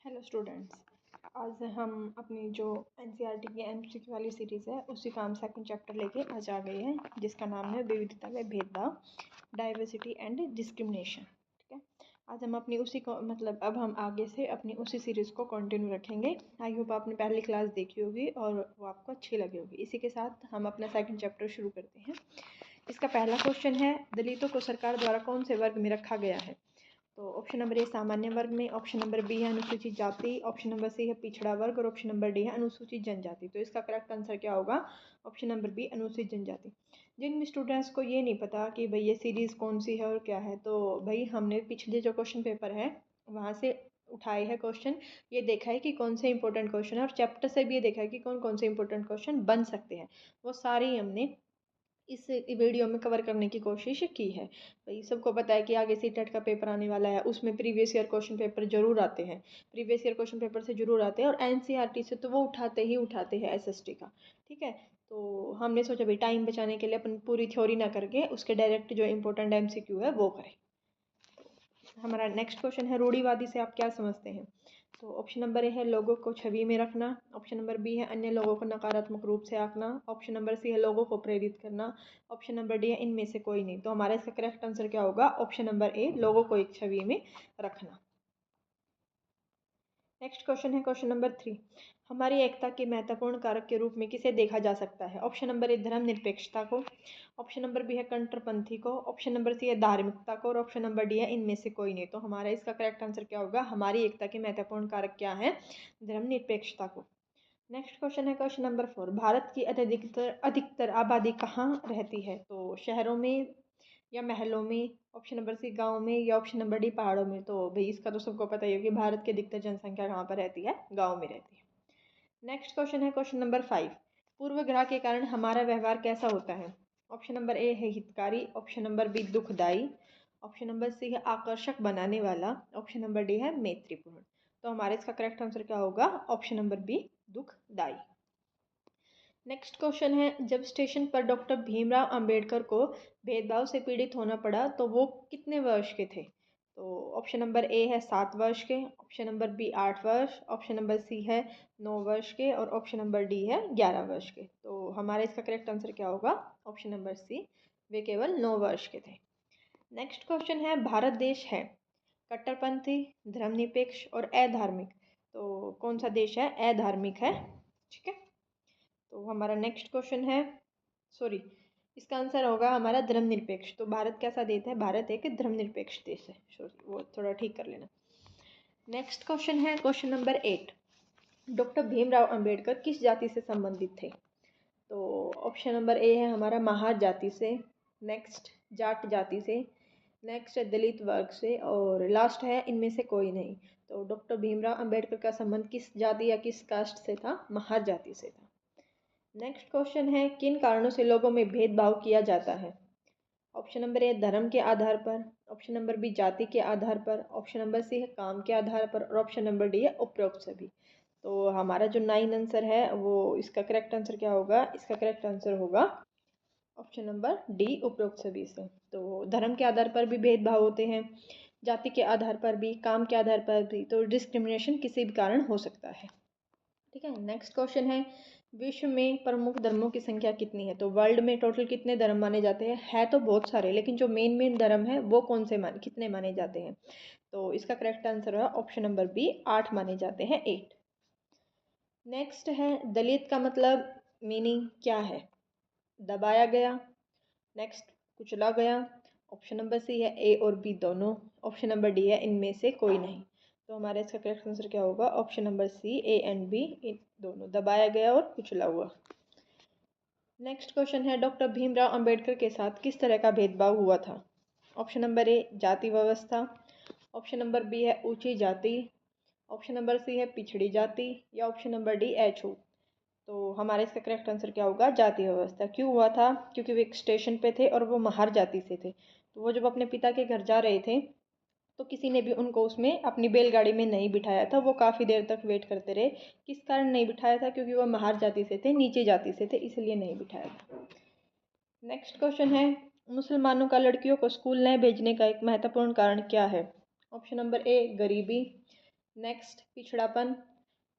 Hello students. आज हम अपनी जो एनसीईआरटी की एमसीक्यू वाली सीरीज़ है उसी का हम सेकंड चैप्टर लेके आज आ गए हैं, जिसका नाम है विविधता में भेदभाव, डाइवर्सिटी एंड डिस्क्रिमिनेशन। ठीक है, आज हम अपनी उसी को अब हम आगे से अपनी उसी सीरीज़ को कंटिन्यू रखेंगे। आई होप आपने पहली क्लास देखी होगी और वो आपको अच्छी लगी होगी। इसी के साथ हम अपना सेकेंड चैप्टर शुरू करते हैं। इसका पहला क्वेश्चन है, दलितों को सरकार द्वारा कौन से वर्ग में रखा गया है? तो ऑप्शन नंबर ए सामान्य वर्ग में, ऑप्शन नंबर बी है अनुसूचित जाति, ऑप्शन नंबर सी है पिछड़ा वर्ग और ऑप्शन नंबर डी है अनुसूचित जनजाति। तो इसका करेक्ट आंसर क्या होगा? ऑप्शन नंबर बी अनुसूचित जनजाति। जिन स्टूडेंट्स को ये नहीं पता कि भाई ये सीरीज़ कौन सी है और क्या है, तो भाई हमने पिछले जो क्वेश्चन पेपर है वहाँ से उठाए हैं क्वेश्चन, ये देखा है कि कौन से इंपॉर्टेंट क्वेश्चन है और चैप्टर से भी ये देखा है कि कौन कौन से इंपॉर्टेंट क्वेश्चन बन सकते हैं। वो सारे ही हमने इस वीडियो में कवर करने की कोशिश की है। भाई सबको पता है कि आगे सीटेट का पेपर आने वाला है, उसमें प्रीवियस ईयर क्वेश्चन पेपर जरूर आते हैं, प्रीवियस ईयर क्वेश्चन पेपर से जरूर आते हैं और एनसीईआरटी से तो वो उठाते ही उठाते हैं एसएसटी का। ठीक है, तो हमने सोचा भाई टाइम बचाने के लिए अपन पूरी थ्योरी ना करके उसके डायरेक्ट जो इंपॉर्टेंट एमसीक्यू है वो करें। हमारा नेक्स्ट क्वेश्चन है, रूढ़िवादी से आप क्या समझते हैं? तो ऑप्शन नंबर ए है लोगों को छवि में रखना, ऑप्शन नंबर बी है अन्य लोगों को नकारात्मक रूप से आंकना, ऑप्शन नंबर सी है लोगों को प्रेरित करना, ऑप्शन नंबर डी है इनमें से कोई नहीं। तो हमारा इसका करेक्ट आंसर क्या होगा? ऑप्शन नंबर ए लोगों को एक छवि में रखना। नेक्स्ट क्वेश्चन है क्वेश्चन नंबर 3, हमारी एकता के महत्वपूर्ण कारक के रूप में किसे देखा जा सकता है? ऑप्शन नंबर ए धर्मनिरपेक्षता को, ऑप्शन नंबर बी है कट्टरपंथी को, ऑप्शन नंबर सी है धार्मिकता को और ऑप्शन नंबर डी है इनमें से कोई नहीं। तो हमारा इसका करेक्ट आंसर क्या होगा? हमारी एकता के महत्वपूर्ण कारक क्या है? धर्मनिरपेक्षता को। नेक्स्ट क्वेश्चन है क्वेश्चन नंबर 4, भारत की अधिकतर आबादी कहाँ रहती है? तो शहरों में या महलों में, ऑप्शन नंबर सी गांव में या ऑप्शन नंबर डी पहाड़ों में। तो भाई इसका तो सबको पता ही है कि भारत की अधिकतर जनसंख्या कहाँ पर रहती है? गांव में रहती है। नेक्स्ट क्वेश्चन है क्वेश्चन नंबर 5, पूर्वग्रह के कारण हमारा व्यवहार कैसा होता है? ऑप्शन नंबर ए है हितकारी, ऑप्शन नंबर बी दुखदाई, ऑप्शन नंबर सी है आकर्षक बनाने वाला, ऑप्शन नंबर डी है मैत्रीपूर्ण। तो हमारे इसका करेक्ट आंसर क्या होगा? ऑप्शन नंबर बी दुखदाई। नेक्स्ट क्वेश्चन है, जब स्टेशन पर डॉक्टर भीमराव अंबेडकर को भेदभाव से पीड़ित होना पड़ा तो वो कितने वर्ष के थे? तो ऑप्शन नंबर ए है 7 वर्ष के, ऑप्शन नंबर बी 8 वर्ष, ऑप्शन नंबर सी है 9 वर्ष के और ऑप्शन नंबर डी है 11 वर्ष के। तो हमारा इसका करेक्ट आंसर क्या होगा? ऑप्शन नंबर सी, वे केवल 9 वर्ष के थे। नेक्स्ट क्वेश्चन है, भारत देश है कट्टरपंथी, धर्मनिरपेक्ष और अधार्मिक, तो कौन सा देश है अधार्मिक है? ठीक है, तो हमारा नेक्स्ट क्वेश्चन है, सॉरी, इसका आंसर होगा हमारा धर्मनिरपेक्ष। तो भारत कैसा देश है? भारत एक धर्मनिरपेक्ष देश है, सॉरी वो थोड़ा ठीक कर लेना। नेक्स्ट क्वेश्चन है question number 8, doctor Bhimrao Ambedkar किस जाति से संबंधित थे? तो ऑप्शन नंबर ए है हमारा महार जाति से, नेक्स्ट जाट जाति से, नेक्स्ट है दलित वर्ग से और लास्ट है इनमें से कोई नहीं। तो डॉक्टर भीमराव अंबेडकर का संबंध किस जाति या किस कास्ट से था? महार जाति से था। नेक्स्ट क्वेश्चन है, किन कारणों से लोगों में भेदभाव किया जाता है? ऑप्शन नंबर ए धर्म के आधार पर, ऑप्शन नंबर बी जाति के आधार पर, ऑप्शन नंबर सी है काम के आधार पर और ऑप्शन नंबर डी है उपरोक्त सभी। तो हमारा जो 9 आंसर है वो इसका करेक्ट आंसर क्या होगा? इसका करेक्ट आंसर होगा ऑप्शन नंबर डी उपरोक्त सभी से। तो धर्म के आधार पर भी भेदभाव होते हैं, जाति के आधार पर भी, काम के आधार पर भी, तो डिस्क्रिमिनेशन किसी भी कारण हो सकता है। ठीक है, नेक्स्ट क्वेश्चन है, विश्व में प्रमुख धर्मों की संख्या कितनी है? तो वर्ल्ड में टोटल कितने धर्म माने जाते हैं? है तो बहुत सारे, लेकिन जो मेन मेन धर्म है वो कौन से कितने माने जाते हैं? तो इसका करेक्ट आंसर है ऑप्शन नंबर बी 8 माने जाते हैं, 8। नेक्स्ट है, दलित का मतलब मीनिंग क्या है? दबाया गया, नेक्स्ट कुचला गया, ऑप्शन नंबर सी है ए और बी दोनों, ऑप्शन नंबर डी है इनमें से कोई नहीं। तो हमारा इसका करेक्ट आंसर क्या होगा? Option number C A and B, इन दोनों, दबाया गया और कुचला हुआ। नेक्स्ट क्वेश्चन है, डॉक्टर भीमराव अंबेडकर के साथ किस तरह का भेदभाव हुआ था? ऑप्शन नंबर ए जाति व्यवस्था, ऑप्शन नंबर बी है ऊंची जाति, ऑप्शन नंबर सी है पिछड़ी जाति या ऑप्शन नंबर डी अछूत। तो हमारा इसका करेक्ट आंसर क्या होगा? जाति व्यवस्था। क्यों हुआ था? क्योंकि वो एक स्टेशन पे थे और वो महार जाति से थे, तो वो जब अपने पिता के घर जा रहे थे तो किसी ने भी उनको उसमें अपनी बैलगाड़ी में नहीं बिठाया था, वो काफ़ी देर तक वेट करते रहे। किस कारण नहीं बिठाया था? क्योंकि वो महार जाति से थे, नीचे जाति से थे, इसलिए नहीं बिठाया था। नेक्स्ट क्वेश्चन है, मुसलमानों का लड़कियों को स्कूल न भेजने का एक महत्वपूर्ण कारण क्या है? ऑप्शन नंबर ए गरीबी, नेक्स्ट पिछड़ापन,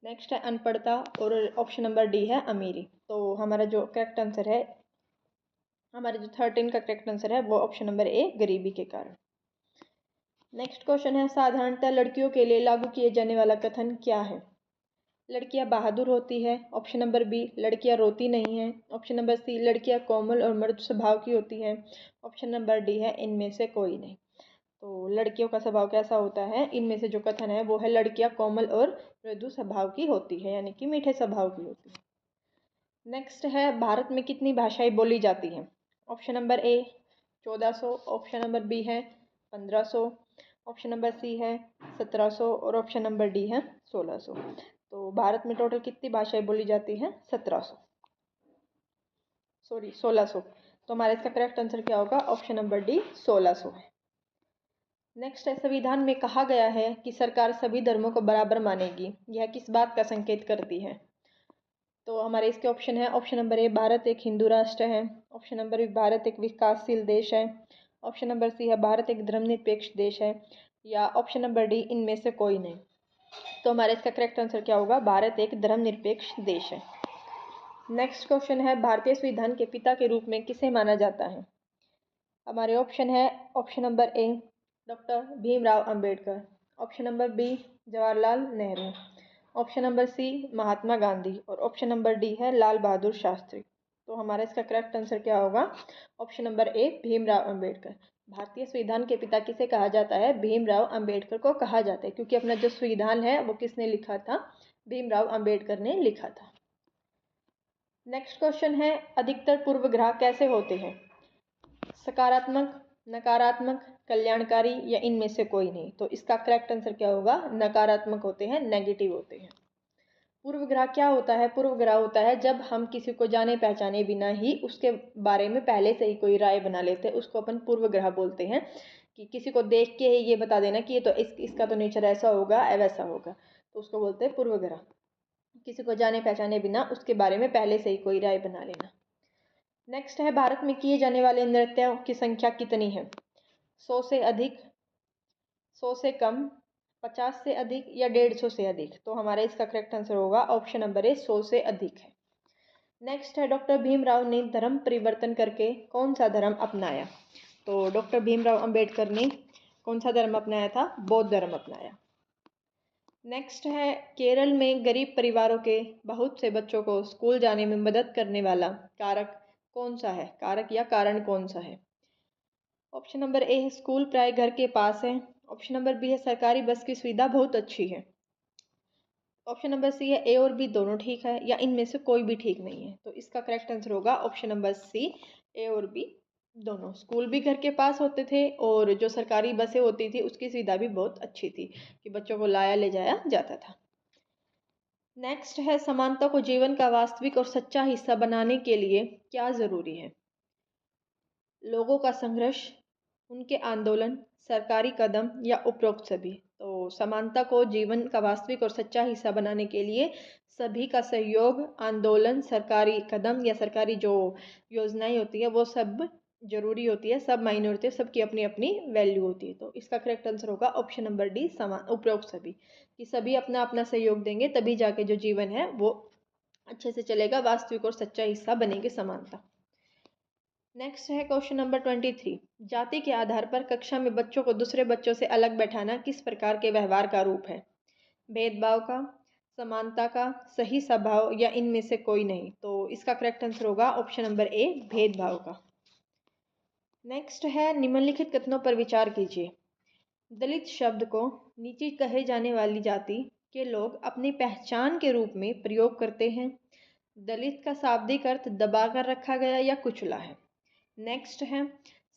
नेक्स्ट है अनपढ़ता और ऑप्शन नंबर डी है अमीरी। तो हमारा जो करेक्ट आंसर है, हमारे जो 13 का करेक्ट आंसर है वो ऑप्शन नंबर ए गरीबी के कारण। नेक्स्ट क्वेश्चन है साधारणतः लड़कियों के लिए लागू किए जाने वाला कथन क्या है? लड़कियां बहादुर होती है। ऑप्शन नंबर बी लड़कियां रोती नहीं हैं। ऑप्शन नंबर सी लड़कियां कोमल और मृदु स्वभाव की होती हैं। ऑप्शन नंबर डी है इनमें से कोई नहीं। तो लड़कियों का स्वभाव कैसा होता है? इनमें से जो कथन है वो है लड़कियां कोमल और मृदु स्वभाव की होती है, यानी कि मीठे स्वभाव की होती है। नेक्स्ट है भारत में कितनी भाषाएं बोली जाती हैं? Option number A 1400, option number B है 1500, ऑप्शन नंबर सी है 1700 और ऑप्शन नंबर डी है 1600। तो भारत में टोटल कितनी भाषाएं बोली जाती हैं? 1600। तो हमारा इसका करेक्ट आंसर क्या होगा? ऑप्शन नंबर डी 1600 है। नेक्स्ट है संविधान में कहा गया है कि सरकार सभी धर्मों को बराबर मानेगी, यह किस बात का संकेत करती है? तो हमारे इसके ऑप्शन है, ऑप्शन नंबर ए भारत एक हिंदू राष्ट्र है। ऑप्शन नंबर बी भारत एक विकासशील देश है। ऑप्शन नंबर सी है भारत एक धर्मनिरपेक्ष देश है। या ऑप्शन नंबर डी इनमें से कोई नहीं। तो हमारे इसका करेक्ट आंसर क्या होगा? भारत एक धर्मनिरपेक्ष देश है। नेक्स्ट क्वेश्चन है भारतीय संविधान के पिता के रूप में किसे माना जाता है? हमारे ऑप्शन है, option number A doctor Bhimrao Ambedkar, option number B Jawaharlal Nehru, option number C Mahatma Gandhi और ऑप्शन नंबर डी है लाल बहादुर शास्त्री। तो हमारा इसका करेक्ट आंसर क्या होगा? ऑप्शन नंबर ए भीमराव अंबेडकर। भारतीय संविधान के पिता किसे कहा जाता है? भीमराव अंबेडकर को कहा जाता है, क्योंकि अपना जो संविधान है वो किसने लिखा था? भीमराव अंबेडकर ने लिखा था। नेक्स्ट क्वेश्चन है अधिकतर पूर्वग्रह कैसे होते हैं? सकारात्मक, नकारात्मक, कल्याणकारी या इनमें से कोई नहीं। तो इसका करेक्ट आंसर क्या होगा? नकारात्मक होते हैं, नेगेटिव होते हैं। पूर्वग्रह क्या होता है? पूर्वग्रह होता है जब हम किसी को जाने पहचाने बिना ही उसके बारे में पहले से ही कोई राय बना लेते हैं, उसको अपन पूर्वग्रह बोलते हैं। कि किसी को देख के ही ये बता देना कि ये तो इसका तो नेचर ऐसा होगा वैसा होगा, तो उसको बोलते हैं पूर्वग्रह। किसी को जाने पहचाने बिना उसके बारे में पहले से ही कोई राय बना लेना। नेक्स्ट है भारत में किए जाने वाले नृत्यों की संख्या कितनी है? 100 से अधिक, 100 से कम, 50 से अधिक या 150 से अधिक। तो हमारा इसका करेक्ट आंसर होगा ऑप्शन नंबर ए 100 से अधिक है। नेक्स्ट है डॉक्टर भीमराव ने धर्म परिवर्तन करके कौन सा धर्म अपनाया? तो डॉक्टर भीमराव अंबेडकर ने कौन सा धर्म अपनाया था? बौद्ध धर्म अपनाया। नेक्स्ट है केरल में गरीब परिवारों के बहुत से बच्चों को स्कूल जाने में मदद करने वाला कारक कौन सा है? कारक या कारण कौन सा है? ऑप्शन नंबर ए है स्कूल प्राय घर के पास है। ऑप्शन नंबर बी है सरकारी बस की सुविधा बहुत अच्छी है। ऑप्शन नंबर सी है ए और बी दोनों ठीक है या इनमें से कोई भी ठीक नहीं है। तो इसका करेक्ट आंसर होगा ऑप्शन नंबर सी, ए और बी दोनों। स्कूल भी घर के पास होते थे और जो सरकारी बसें होती थी उसकी सुविधा भी बहुत अच्छी थी कि बच्चों को लाया ले जाया जाता था। नेक्स्ट है समानता को जीवन का वास्तविक और सच्चा हिस्सा बनाने के लिए क्या जरूरी है? लोगों का संघर्ष, उनके आंदोलन, सरकारी कदम या उपरोक्त सभी। तो समानता को जीवन का वास्तविक और सच्चा हिस्सा बनाने के लिए सभी का सहयोग, आंदोलन, सरकारी कदम या सरकारी जो योजनाएं होती है वो सब जरूरी होती है, सब मायने होती है, सबकी अपनी अपनी वैल्यू होती है। तो इसका करेक्ट आंसर होगा ऑप्शन नंबर डी समान उपरोक्त सभी, कि सभी अपना अपना सहयोग देंगे तभी जाके जो जीवन है वो अच्छे से चलेगा, वास्तविक और सच्चा हिस्सा बनेगी समानता। नेक्स्ट है क्वेश्चन नंबर 23। जाति के आधार पर कक्षा में बच्चों को दूसरे बच्चों से अलग बैठाना किस प्रकार के व्यवहार का रूप है? भेदभाव का, समानता का, सही स्वभाव या इनमें से कोई नहीं। तो इसका करेक्ट आंसर होगा ऑप्शन नंबर ए भेदभाव का। नेक्स्ट है निम्नलिखित कथनों पर विचार कीजिए। दलित शब्द को नीचे कहे जाने वाली जाति के लोग अपनी पहचान के रूप में प्रयोग करते हैं। दलित का शाब्दिक अर्थ दबाकर रखा गया या कुचला है। नेक्स्ट है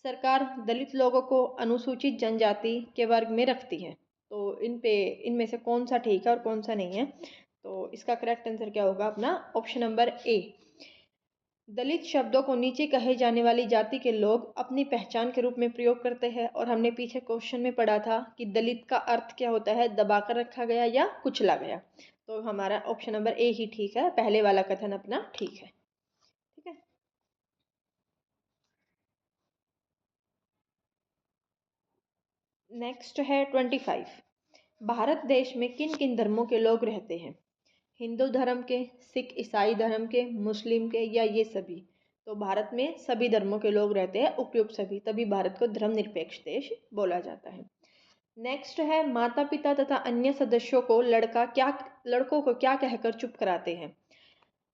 सरकार दलित लोगों को अनुसूचित जनजाति के वर्ग में रखती है। तो इनमें से कौन सा ठीक है और कौन सा नहीं है? तो इसका करेक्ट आंसर क्या होगा अपना? ऑप्शन नंबर ए। दलित शब्दों को नीचे कहे जाने वाली जाति के लोग अपनी पहचान के रूप में प्रयोग करते हैं और हमने पीछे क्वेश्चन में पढ़ा था कि दलित का अर्थ क्या होता है? दबाकर रखा गया या कुचला गया। तो हमारा ऑप्शन नंबर ए ही ठीक है, पहले वाला कथन अपना ठीक है। ठीक है। नेक्स्ट है 25। भारत देश में किन किन धर्मों के लोग रहते हैं? हिंदू धर्म के, सिख ईसाई धर्म के, मुस्लिम के, या ये सभी? तो भारत में सभी धर्मों के लोग रहते हैं, उपयुक्त सभी, तभी भारत को धर्मनिरपेक्ष देश बोला जाता है। नेक्स्ट है, माता पिता तथा अन्य सदस्यों को लड़कों को क्या कहकर चुप कराते हैं?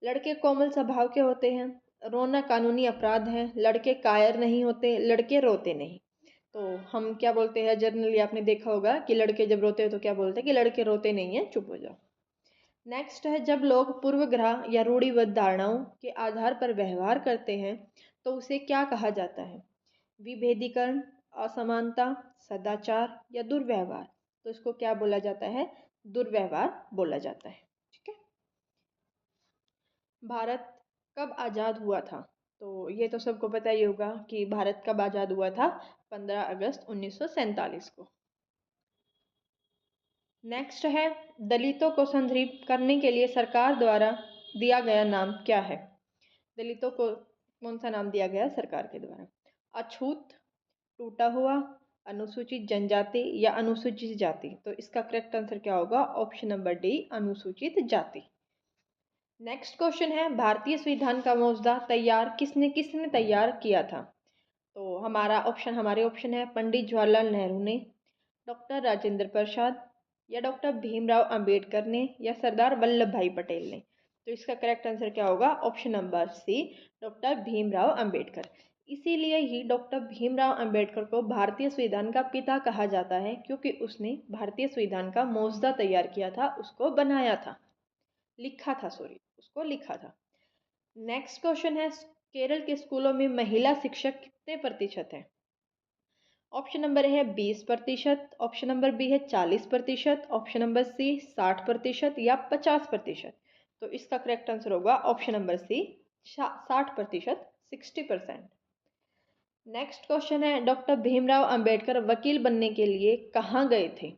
लड़के कोमल स्वभाव के होते हैं, रोना कानूनी अपराध है, लड़के कायर नहीं होते, लड़के रोते नहीं। तो हम क्या बोलते हैं, जनरली आपने देखा होगा कि लड़के जब रोते हैं तो क्या बोलते हैं कि लड़के रोते नहीं हैं, चुप हो जाओ। नेक्स्ट है, जब लोग पूर्वग्रह या रूढ़िबद्ध धारणाओं के आधार पर व्यवहार करते हैं तो उसे क्या कहा जाता है? विभेदीकरण, असमानता, सदाचार या दुर्व्यवहार? तो इसको क्या बोला जाता है? दुर्व्यवहार बोला जाता है। ठीक है। भारत कब आज़ाद हुआ था? तो ये तो सबको पता ही होगा कि भारत कब आज़ाद हुआ था, 15 अगस्त 1947 को। नेक्स्ट है, दलितों को संदर्भित करने के लिए सरकार द्वारा दिया गया नाम क्या है? दलितों को कौन सा नाम दिया गया सरकार के द्वारा? अछूत, टूटा हुआ, अनुसूचित जनजाति या अनुसूचित जाति? तो इसका करेक्ट आंसर क्या होगा? ऑप्शन नंबर डी, अनुसूचित जाति। नेक्स्ट क्वेश्चन है, भारतीय संविधान का मसौदा तैयार किसने किसने तैयार किया था? तो हमारे ऑप्शन है, पंडित जवाहरलाल नेहरू ने, डॉक्टर राजेंद्र प्रसाद, या डॉक्टर भीमराव अंबेडकर ने, या सरदार वल्लभ भाई पटेल ने? तो इसका करेक्ट आंसर क्या होगा? Option number C, doctor Bhimrao Ambedkar. इसीलिए ही डॉक्टर भीमराव अंबेडकर को भारतीय संविधान का पिता कहा जाता है, क्योंकि उसने भारतीय संविधान का मसौदा तैयार किया था, उसको बनाया था, उसको लिखा था। नेक्स्ट क्वेश्चन है, केरल के स्कूलों में महिला शिक्षक कितने प्रतिशत है? ऑप्शन नंबर ए है 20%, ऑप्शन नंबर बी है 40%, ऑप्शन नंबर सी 60% या 50%? तो इसका करेक्ट आंसर होगा option number C, 60%, 60%। Next question है, डॉक्टर भीमराव अंबेडकर वकील बनने के लिए कहाँ गए थे?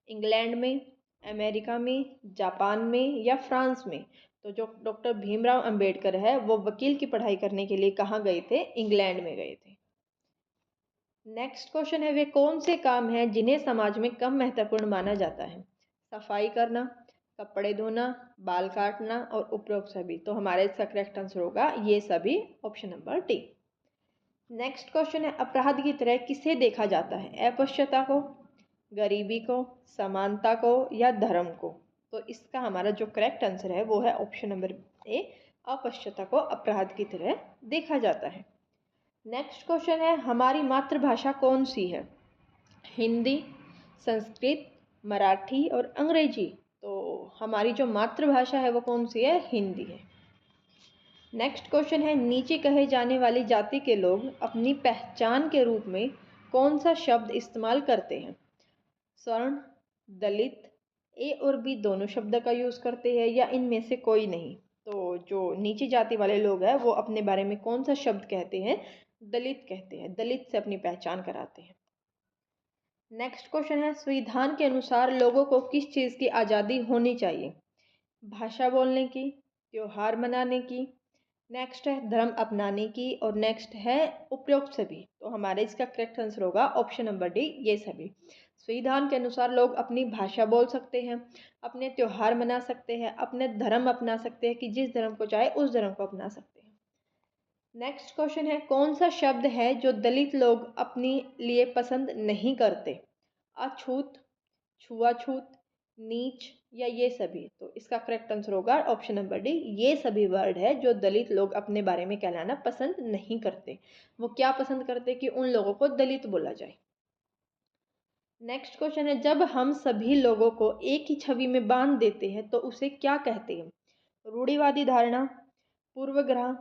इंग्लैंड में, अमेरिका में, जापान में, या फ्रांस में? तो जो डॉक्टर भीमराव अंबेडकर है वो वकील की पढ़ाई करने के लिए कहाँ गए थे? इंग्लैंड में गए थे। नेक्स्ट क्वेश्चन है, वे कौन से काम हैं जिन्हें समाज में कम महत्वपूर्ण माना जाता है? सफाई करना, कपड़े धोना, बाल काटना और उपरोक्त सभी? तो हमारा इसका करेक्ट आंसर होगा ये सभी, option number D. Next question है, अपराध की तरह किसे देखा जाता है? अस्पृश्यता को, गरीबी को, समानता को, या धर्म को? तो इसका हमारा जो करेक्ट आंसर है वो है ऑप्शन नंबर ए, अस्पृश्यता को अपराध की तरह देखा जाता है। नेक्स्ट क्वेश्चन है, हमारी मातृभाषा कौन सी है? हिंदी, संस्कृत, मराठी और अंग्रेजी? तो हमारी जो मातृभाषा है वो कौन सी है? हिंदी है। नेक्स्ट क्वेश्चन है, नीचे कहे जाने वाली जाति के लोग अपनी पहचान के रूप में कौन सा शब्द इस्तेमाल करते हैं? स्वर्ण, दलित, ए और बी दोनों शब्द का यूज़ करते हैं, या इनमें से कोई नहीं? तो जो नीची जाति वाले लोग हैं वो अपने बारे में कौन सा शब्द कहते हैं? दलित कहते हैं, दलित से अपनी पहचान कराते हैं। नेक्स्ट क्वेश्चन है, संविधान के अनुसार लोगों को किस चीज़ की आज़ादी होनी चाहिए? भाषा बोलने की, त्योहार मनाने की, नेक्स्ट है धर्म अपनाने की, और नेक्स्ट है उपरोक्त सभी? तो हमारे इसका करेक्ट आंसर होगा ऑप्शन नंबर डी, ये सभी। संविधान के अनुसार लोग अपनी भाषा बोल सकते हैं, अपने त्योहार मना सकते हैं, अपने धर्म अपना सकते हैं कि जिस धर्म को चाहे उस धर्म को अपना सकते हैं। नेक्स्ट क्वेश्चन है, कौन सा शब्द है जो दलित लोग अपने लिए पसंद नहीं करते? अछूत, छुआछूत, नीच, या ये सभी? तो इसका करेक्ट आंसर होगा ऑप्शन नंबर डी, ये सभी वर्ड है जो दलित लोग अपने बारे में कहलाना पसंद नहीं करते। वो क्या पसंद करते? कि उन लोगों को दलित बोला जाए। नेक्स्ट क्वेश्चन है, जब हम सभी लोगों को एक ही छवि में बांध देते हैं तो उसे क्या कहते हैं? रूढ़िवादी धारणा, पूर्वग्रह,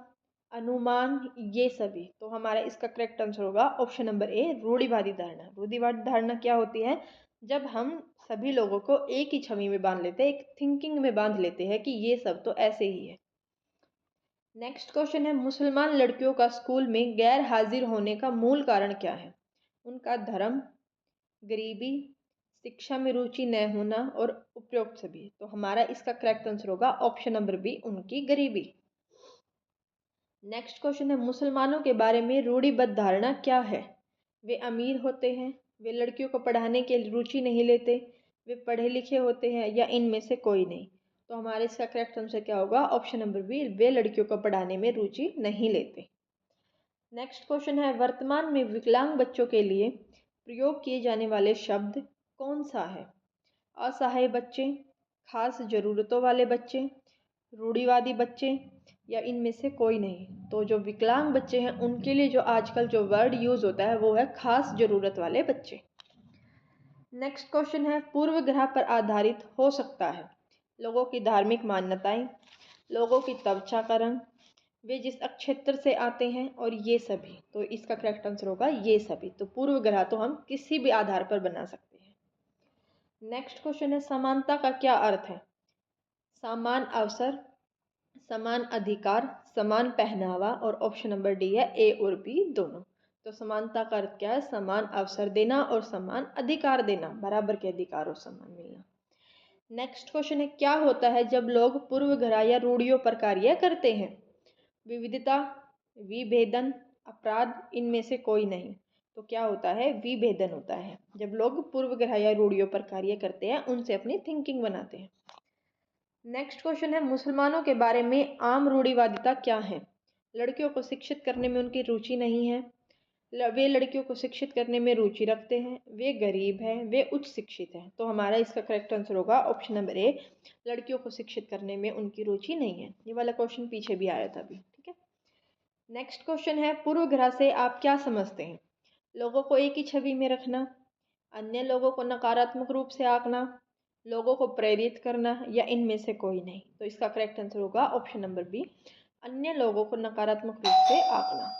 अनुमान, ये सभी? तो हमारा इसका करेक्ट आंसर होगा ऑप्शन नंबर ए, रूढ़िवादी धारणा। रूढ़िवादी धारणा क्या होती है? जब हम सभी लोगों को एक ही छवि में बांध लेते हैं, एक थिंकिंग में बांध लेते हैं कि ये सब तो ऐसे ही है। नेक्स्ट क्वेश्चन है, मुसलमान लड़कियों का स्कूल में गैर हाजिर होने का मूल कारण क्या है? उनका धर्म, गरीबी, शिक्षा में रुचि न होना, और उपरोक्त सभी? तो हमारा इसका करेक्ट आंसर होगा ऑप्शन नंबर बी, उनकी गरीबी। नेक्स्ट क्वेश्चन है, मुसलमानों के बारे में रूढ़िबद्ध धारणा क्या है? वे अमीर होते हैं, वे लड़कियों को पढ़ाने के लिए रुचि नहीं लेते, वे पढ़े लिखे होते हैं या इनमें से कोई नहीं। तो हमारे इसका करेक्ट आंसर क्या होगा? ऑप्शन नंबर बी, वे लड़कियों को पढ़ाने में रुचि नहीं लेते। नेक्स्ट क्वेश्चन है, वर्तमान में विकलांग बच्चों के लिए प्रयोग किए जाने वाले शब्द कौन सा है? असहाय बच्चे, खास ज़रूरतों वाले बच्चे, रूढ़िवादी बच्चे या इनमें से कोई नहीं। तो जो विकलांग बच्चे हैं उनके लिए जो आजकल जो वर्ड यूज़ होता है वो है खास ज़रूरत वाले बच्चे। नेक्स्ट क्वेश्चन है, पूर्व ग्रह पर आधारित हो सकता है लोगों की धार्मिक मान्यताएं, लोगों की त्वचा का रंग, वे जिस क्षेत्र से आते हैं और ये सभी। तो इसका करेक्ट आंसर होगा ये सभी। तो पूर्व ग्रह तो हम किसी भी आधार पर बना सकते हैं। नेक्स्ट क्वेश्चन है, समानता का क्या अर्थ है? समान अवसर, समान अधिकार, समान पहनावा और ऑप्शन नंबर डी है ए और बी दोनों। तो समानता का अर्थ क्या है? समान अवसर देना और समान अधिकार देना, बराबर के अधिकार और समान मिलना। नेक्स्ट क्वेश्चन है, क्या होता है जब लोग पूर्वग्रह या रूढ़ियों पर कार्य करते हैं? विविधता, विभेदन, अपराध, इनमें से कोई नहीं। तो क्या होता है? विभेदन होता है। जब लोग पूर्वग्रह या रूढ़ियों पर कार्य करते हैं, उनसे अपनी थिंकिंग बनाते हैं। नेक्स्ट क्वेश्चन है, मुसलमानों के बारे में आम रूढ़िवादिता क्या है? लड़कियों को शिक्षित करने में उनकी रुचि नहीं है, वे लड़कियों को शिक्षित करने में रुचि रखते हैं, वे गरीब हैं, वे उच्च शिक्षित हैं। तो हमारा इसका करेक्ट आंसर होगा ऑप्शन नंबर ए, लड़कियों को शिक्षित करने में उनकी रुचि नहीं है। ये वाला क्वेश्चन पीछे भी आया था अभी, ठीक है। नेक्स्ट क्वेश्चन है, पूर्वग्रह से आप क्या समझते हैं? लोगों को एक ही छवि में रखना, अन्य लोगों को नकारात्मक रूप से आंकना, लोगों को प्रेरित करना या इनमें से कोई नहीं। तो इसका करेक्ट आंसर होगा ऑप्शन नंबर बी, अन्य लोगों को नकारात्मक रूप से आंकना।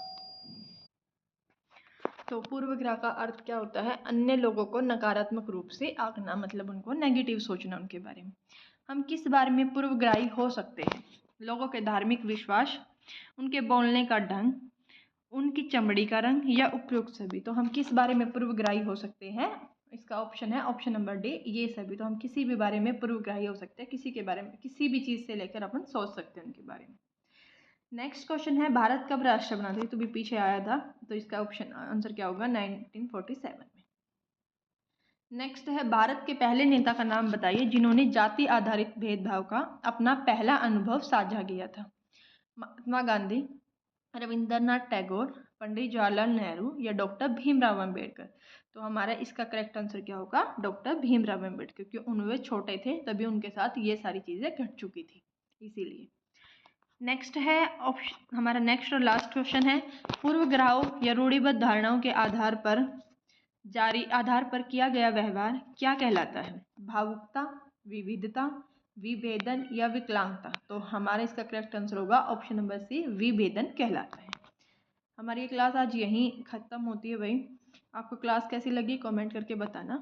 तो पूर्वग्रह का अर्थ क्या होता है? अन्य लोगों को नकारात्मक रूप से आंकना, मतलब उनको नेगेटिव सोचना उनके बारे में। हम किस बारे में पूर्वग्राही हो सकते हैं? लोगों के धार्मिक विश्वास, उनके बोलने का ढंग, उनकी चमड़ी का रंग या उपयुक्त सभी। तो हम किस बारे में पूर्वग्राही हो सकते हैं? इसका ऑप्शन है ऑप्शन नंबर डी, ये सभी। तो हम किसी भी बारे में पूर्वग्राही हो सकते हैं, किसी के बारे में, किसी भी चीज़ से लेकर अपन सोच सकते हैं उनके बारे में। नेक्स्ट क्वेश्चन है, भारत कब राष्ट्र बना था? तो भी पीछे आया था। तो इसका ऑप्शन आंसर क्या होगा? 1947 में। नेक्स्ट है, भारत के पहले नेता का नाम बताइए जिन्होंने जाति आधारित भेदभाव का अपना पहला अनुभव साझा किया था। महात्मा गांधी, रविंद्रनाथ टैगोर, पंडित जवाहरलाल नेहरू या डॉक्टर भीमराव अंबेडकर। तो हमारा इसका करेक्ट आंसर क्या होगा? डॉक्टर भीमराव अंबेडकर, क्योंकि उनवे छोटे थे तभी उनके साथ ये सारी चीज़ें घट चुकी थी, इसीलिए। नेक्स्ट है ऑप्शन, हमारा नेक्स्ट और लास्ट क्वेश्चन है, पूर्वग्रहों या रूढ़िबद्ध धारणाओं के आधार पर किया गया व्यवहार क्या कहलाता है? भावुकता, विविधता, विभेदन या विकलांगता। तो हमारा इसका करेक्ट आंसर होगा ऑप्शन नंबर सी, विभेदन कहलाता है। हमारी ये क्लास आज यहीं ख़त्म होती है भाई। आपको क्लास कैसी लगी कमेंट करके बताना।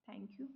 Thank you.